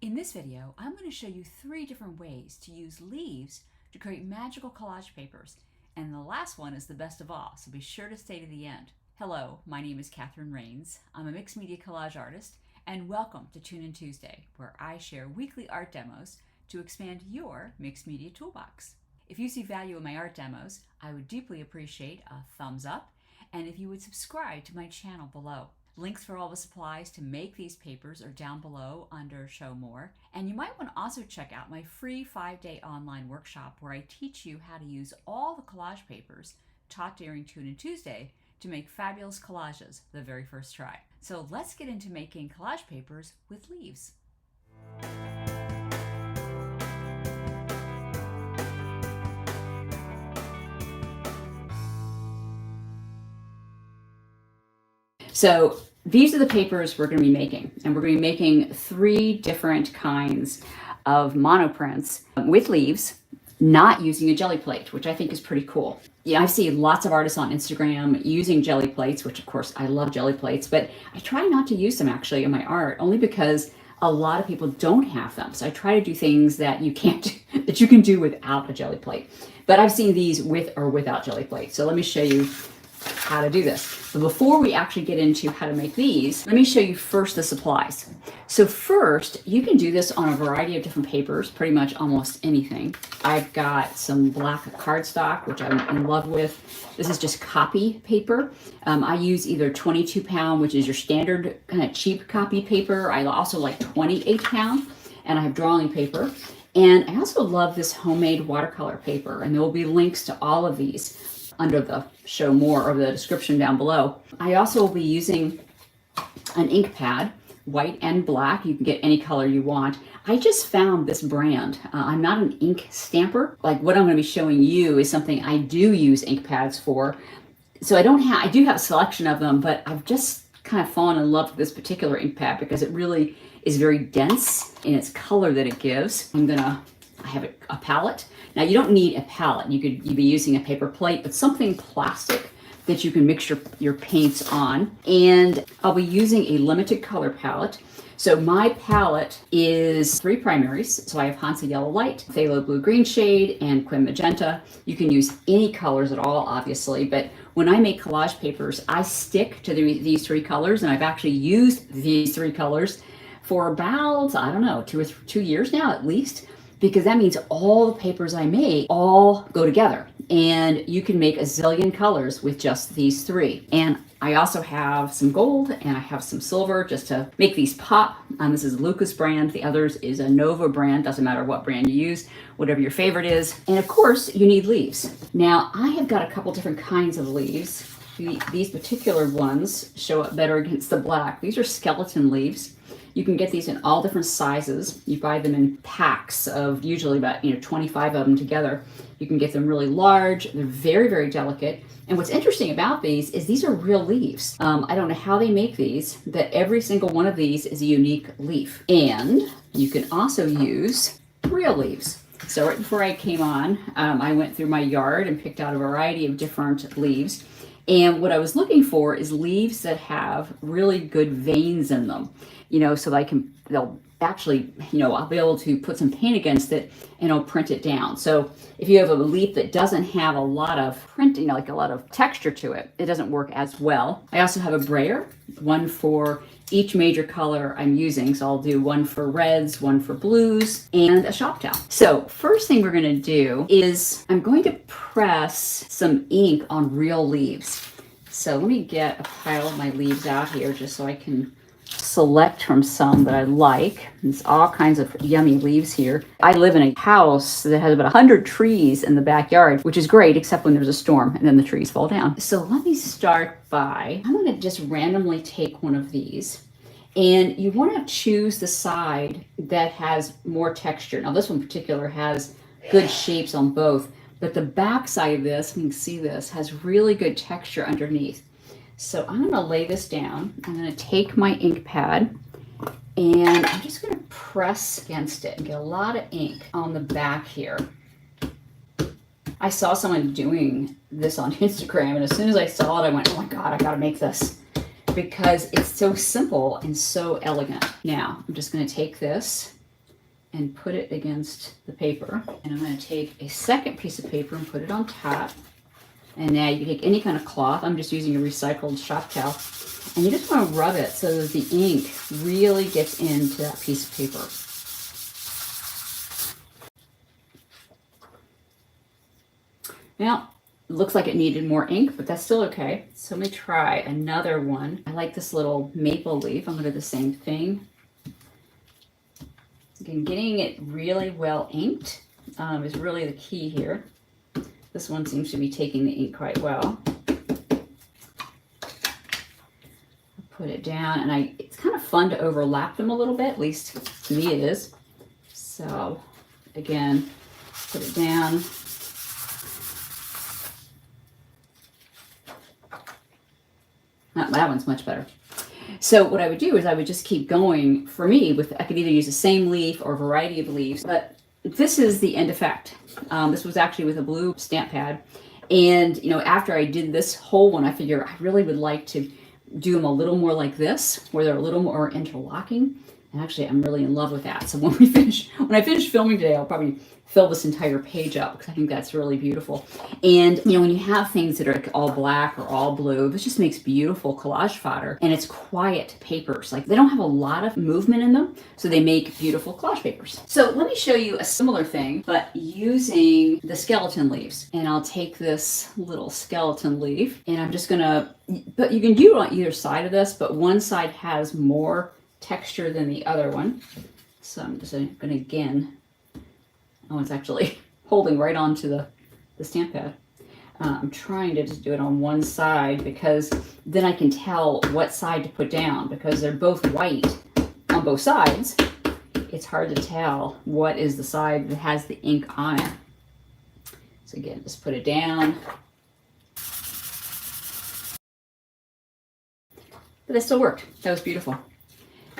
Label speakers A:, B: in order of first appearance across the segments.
A: In this video, I'm going to show you 3 different ways to use leaves to create magical collage papers, and the last one is the best of all, so be sure to stay to the end. Hello, my name is Catherine Rains. I'm a mixed media collage artist, and welcome to Tune In Tuesday, where I share weekly art demos to expand your mixed media toolbox. If you see value in my art demos, I would deeply appreciate a thumbs up, and if you would subscribe to my channel below. Links for all the supplies to make these papers are down below under Show More. And you might want to also check out my free 5-day online workshop where I teach you how to use all the collage papers taught during Tune In Tuesday to make fabulous collages the very first try. So let's get into making collage papers with leaves. So these are the papers we're going to be making, and we're going to be making 3 different kinds of monoprints with leaves, not using a jelly plate, which I think is pretty cool. Yeah, I see lots of artists on Instagram using jelly plates, which of course I love jelly plates, but I try not to use them actually in my art, only because a lot of people don't have them. So I try to do things that you can't, that you can do without a jelly plate. But I've seen these with or without jelly plates. So let me show you how to do this. But before we actually get into how to make these, let me show you first the supplies. So first, you can do this on a variety of different papers, pretty much almost anything. I've got some black cardstock, which I'm in love with. This is just copy paper. I use either 22 pound, which is your standard kind of cheap copy paper. I also like 28 pound, and I have drawing paper. And I also love this homemade watercolor paper, and there will be links to all of these under the Show More or the description down below. I also will be using an ink pad, white and black. You can get any color you want. I just found this brand. I'm not an ink stamper. Like what I'm going to be showing you is something I do use ink pads for. So I do have a selection of them, but I've just kind of fallen in love with this particular ink pad because it really is very dense in its color that it gives. I have a palette. Now you don't need a palette. You'd be using a paper plate, but something plastic that you can mix your paints on. And I'll be using a limited color palette. So my palette is 3 primaries. So I have Hansa Yellow Light, Phthalo Blue Green shade, and Quim Magenta. You can use any colors at all, obviously, but when I make collage papers, I stick to these 3 colors, and I've actually used these 3 colors for about, I don't know, 2 years now at least, because that means all the papers I make all go together, and you can make a zillion colors with just these 3. And I also have some gold and I have some silver just to make these pop. This is Lucas brand. The others is a Nova brand. Doesn't matter what brand you use, whatever your favorite is. And of course, you need leaves. Now, I have got a couple different kinds of leaves. These particular ones show up better against the black. These are skeleton leaves. You can get these in all different sizes. You buy them in packs of usually about 25 of them together. You can get them really large. They're very, very delicate. And what's interesting about these are real leaves. I don't know how they make these, but every single one of these is a unique leaf. And you can also use real leaves. So right before I came on, I went through my yard and picked out a variety of different leaves. And what I was looking for is leaves that have really good veins in them, so they'll actually, I'll be able to put some paint against it and I'll print it down. So if you have a leaf that doesn't have a lot of printing, like a lot of texture to it, it doesn't work as well. I also have a brayer, one for each major color I'm using. So I'll do one for reds, one for blues, and a shop towel. So first thing we're going to do is I'm going to press some ink on real leaves. So let me get a pile of my leaves out here just so I can select from some that I like. There's all kinds of yummy leaves here. I live in a house that has about 100 trees in the backyard, which is great, except when there's a storm and then the trees fall down. So let me start by, I'm going to just randomly take one of these, and you want to choose the side that has more texture. Now this one in particular has good shapes on both, but the back side of this, you can see this, has really good texture underneath. So I'm going to lay this down. I'm going to take my ink pad and I'm just going to press against it and get a lot of ink on the back here. I saw someone doing this on Instagram, and as soon as I saw it, I went, oh my God, I got to make this. because it's so simple and so elegant. Now, I'm just going to take this and put it against the paper. And I'm going to take a second piece of paper and put it on top. And now you can take any kind of cloth. I'm just using a recycled shop towel. And you just want to rub it so that the ink really gets into that piece of paper. Now, it looks like it needed more ink, but that's still okay. So let me try another one. I like this little maple leaf. I'm going to do the same thing. Again, getting it really well inked is really the key here. This one seems to be taking the ink quite well. Put it down, and it's kind of fun to overlap them a little bit, at least to me it is. So again, put it down. That one's much better. So what I would do is I would just keep going. For me, I could either use the same leaf or a variety of leaves, but this is the end effect. This was actually with a blue stamp pad. And, you know, after I did this whole one, I figure I really would like to do them a little more like this, where they're a little more interlocking. And actually, I'm really in love with that. So when I finish filming today, I'll probably fill this entire page up because I think that's really beautiful. And, you know, when you have things that are all black or all blue, this just makes beautiful collage fodder. And it's quiet papers. Like, they don't have a lot of movement in them, so they make beautiful collage papers. So let me show you a similar thing, but using the skeleton leaves. And I'll take this little skeleton leaf, and I'm just gonna, but you can do it on either side of this, but one side has more texture than the other one. So I'm just gonna again, oh, it's actually holding right onto the stamp pad. I'm trying to just do it on one side because then I can tell what side to put down, because they're both white on both sides. It's hard to tell what is the side that has the ink on it. So again, just put it down. But that still worked. That was beautiful.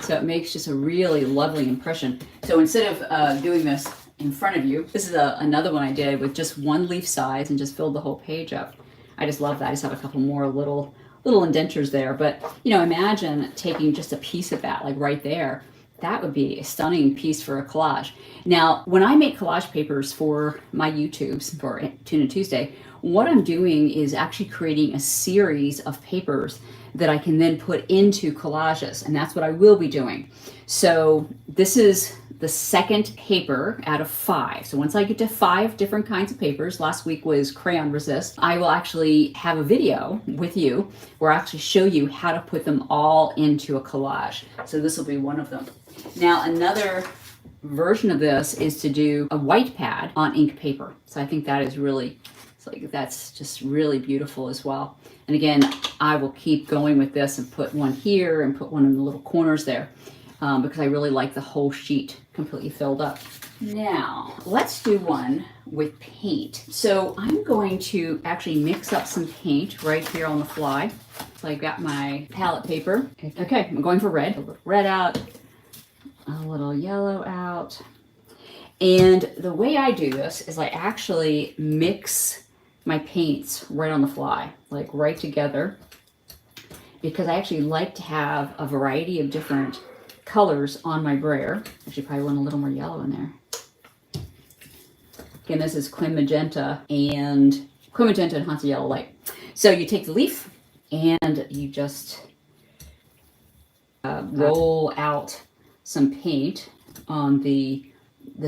A: So it makes just a really lovely impression. So instead of doing this in front of you, this is another one I did with just one leaf size and just filled the whole page up. I just love that. I just have a couple more little indentures there. But, you know, imagine taking just a piece of that, like right there. That would be a stunning piece for a collage. Now, when I make collage papers for my YouTubes for Tuna Tuesday, what I'm doing is actually creating a series of papers that I can then put into collages, and that's what I will be doing. So this is the second paper out of 5. So once I get to 5 different kinds of papers, last week was crayon resist, I will actually have a video with you where I actually show you how to put them all into a collage. So this will be one of them. Now, another version of this is to do a white pad on ink paper. So I think that is really, that's just really beautiful as well. And again, I will keep going with this and put one here and put one in the little corners there because I really like the whole sheet completely filled up. Now, let's do one with paint. So I'm going to actually mix up some paint right here on the fly. So I've got my palette paper. Okay, I'm going for red. A little red out, a little yellow out. And the way I do this is I actually mix my paints right on the fly, like right together, because I actually like to have a variety of different colors on my brayer. Actually, probably want a little more yellow in there. Again, this is Quin Magenta and Hansa Yellow Light. So you take the leaf and you just roll out some paint on the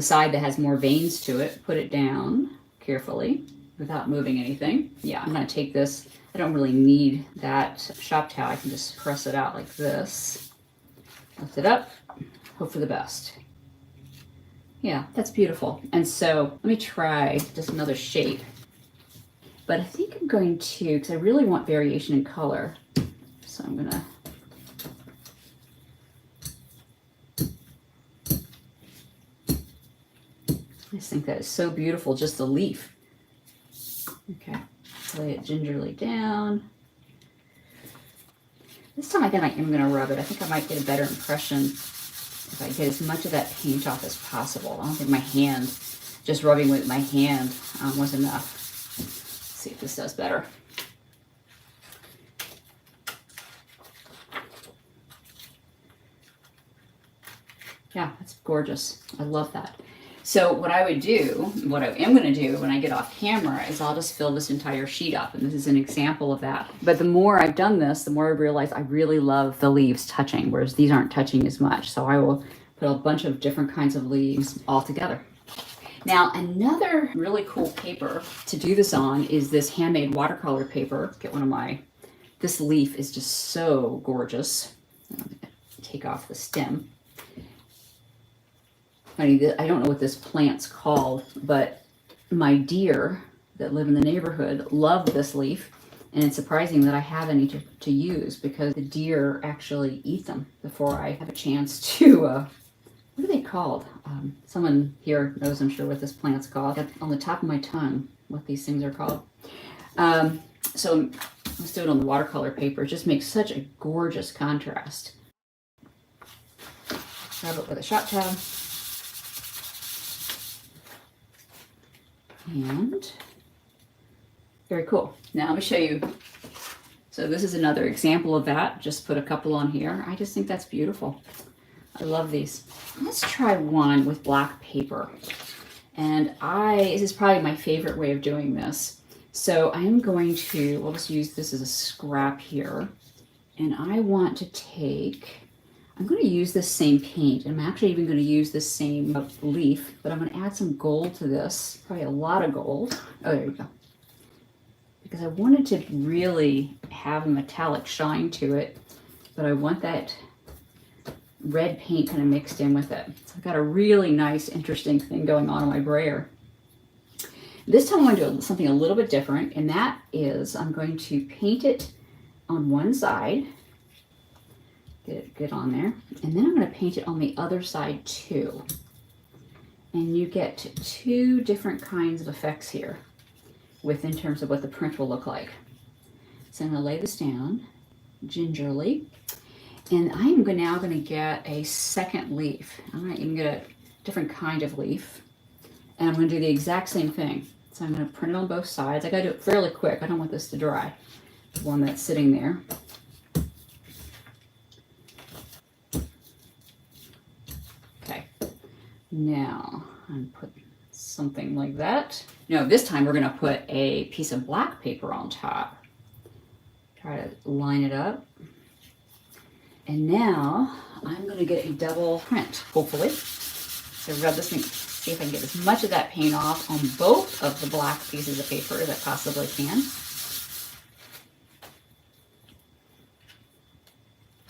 A: side that has more veins to it. Put it down carefully without moving anything. Yeah, I'm gonna take this. I don't really need that shop towel. I can just press it out like this. Lift it up, hope for the best. Yeah, that's beautiful. And so let me try just another shape. But I think I'm going to, because I really want variation in color. So I'm gonna, I just think that is so beautiful, just the leaf. Okay, lay it gingerly down. This time I think I'm going to rub it. I think I might get a better impression if I get as much of that paint off as possible. I don't think my hand, just rubbing with my hand was enough. Let's see if this does better. Yeah, that's gorgeous. I love that. So what I would do, what I am going to do when I get off camera is I'll just fill this entire sheet up. And this is an example of that. But the more I've done this, the more I realize I really love the leaves touching, whereas these aren't touching as much. So I will put a bunch of different kinds of leaves all together. Now, another really cool paper to do this on is this handmade watercolor paper. Get one of my, this leaf is just so gorgeous. Take off the stem. I don't know what this plant's called, but my deer that live in the neighborhood love this leaf, and it's surprising that I have any to use because the deer actually eat them before I have a chance to, what are they called? Someone here knows, I'm sure, what this plant's called. On the top of my tongue, what these things are called. So let's do it on the watercolor paper. It just makes such a gorgeous contrast. Grab it with a shot tab. And very cool. Now let me show you. So this is another example of that. Just put a couple on here. I just think that's beautiful. I love these. Let's try one with black paper. And this is probably my favorite way of doing this. So I'm going to, we'll just use this as a scrap here. And I want to take, I'm going to use this same paint. I'm actually even going to use this same leaf, but I'm going to add some gold to this. Probably a lot of gold. Oh, there we go. Because I wanted to really have a metallic shine to it, but I want that red paint kind of mixed in with it. So I've got a really nice, interesting thing going on my brayer. This time I'm going to do something a little bit different, and that is I'm going to paint it on one side. Get it good on there. And then I'm going to paint it on the other side too. And you get two different kinds of effects here in terms of what the print will look like. So I'm going to lay this down gingerly. And I'm now going to get a second leaf. I'm going to even get a different kind of leaf. And I'm going to do the exact same thing. So I'm going to print it on both sides. I got to do it fairly quick. I don't want this to dry. The one that's sitting there. Now, I'm putting something like that. No, this time we're going to put a piece of black paper on top. Try to line it up. And now I'm going to get a double print, hopefully. So rub this thing, see if I can get as much of that paint off on both of the black pieces of paper as I possibly can.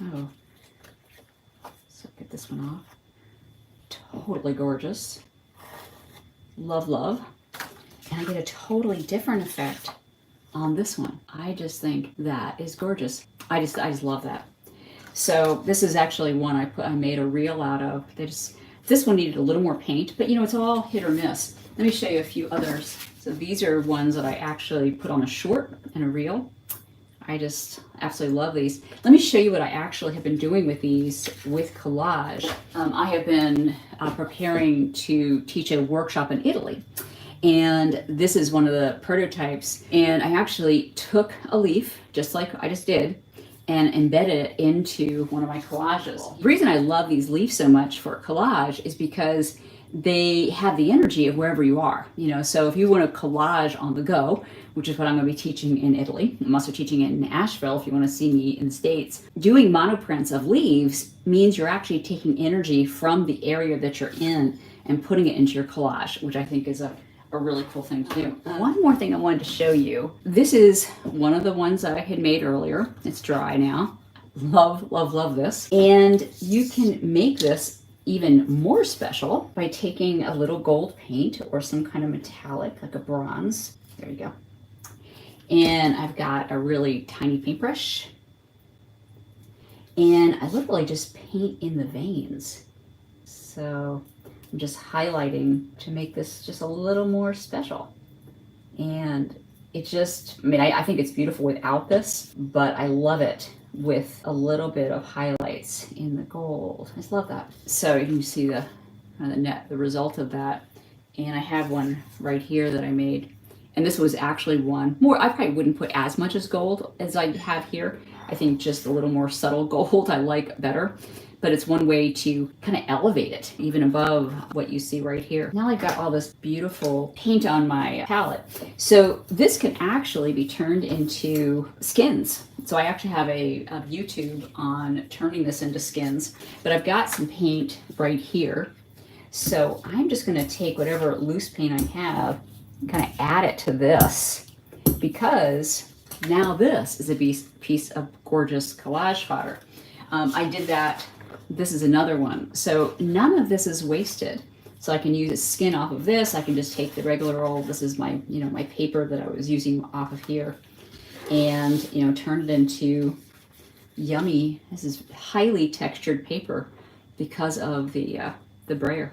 A: Oh, so get this one off. Totally gorgeous. Love, love. And I get a totally different effect on this one. I just think that is gorgeous. I just love that. So this is actually one I made a reel out of. This one needed a little more paint, but you know, it's all hit or miss. Let me show you a few others. So these are ones that I actually put on a short and a reel. I just absolutely love these. Let me show you what I actually have been doing with these with collage. I have been preparing to teach a workshop in Italy. And this is one of the prototypes. And I actually took a leaf, just like I just did, and embedded it into one of my collages. The reason I love these leaves so much for collage is because they have the energy of wherever you are. You know, so if you want to collage on the go, which is what I'm going to be teaching in Italy. I'm also teaching in Asheville if you want to see me in the States. Doing monoprints of leaves means you're actually taking energy from the area that you're in and putting it into your collage, which I think is a really cool thing to do. One more thing I wanted to show you. This is one of the ones that I had made earlier. It's dry now. Love, love, love this. And you can make this even more special by taking a little gold paint or some kind of metallic, like a bronze. There you go. And I've got a really tiny paintbrush. And I literally just paint in the veins. So I'm just highlighting to make this just a little more special. And it just, I mean, I think it's beautiful without this, but I love it with a little bit of highlights in the gold. I just love that. So you can see the the result of that. And I have one right here that I made. And this was actually one more, I probably wouldn't put as much as gold as I have here. I think just a little more subtle gold I like better. but it's one way to kind of elevate it even above what you see right here. Now I've got all this beautiful paint on my palette. So this can actually be turned into skins. So I actually have a YouTube on turning this into skins, but I've got some paint right here. So I'm just going to take whatever loose paint I have and kind of add it to this, because now this is a piece of gorgeous collage fodder. I did that. This is another one. So none of this is wasted. So I can use a skin off of this. I can just take the regular old, this is my, my paper that I was using off of here, and, turn it into yummy, this is highly textured paper because of the brayer.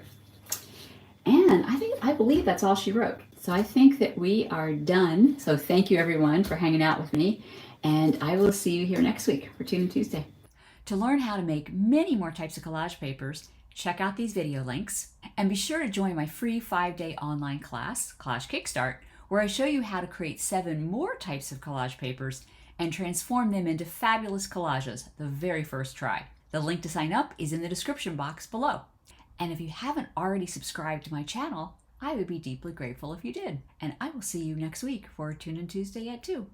A: And I believe that's all she wrote. So I think that we are done. So thank you everyone for hanging out with me, and I will see you here next week for Tune In Tuesday. To learn how to make many more types of collage papers, check out these video links, and be sure to join my free 5-day online class, Collage Kickstart, where I show you how to create 7 more types of collage papers and transform them into fabulous collages the very first try. The link to sign up is in the description box below. And if you haven't already subscribed to my channel, I would be deeply grateful if you did. And I will see you next week for Tune In Tuesday at 2.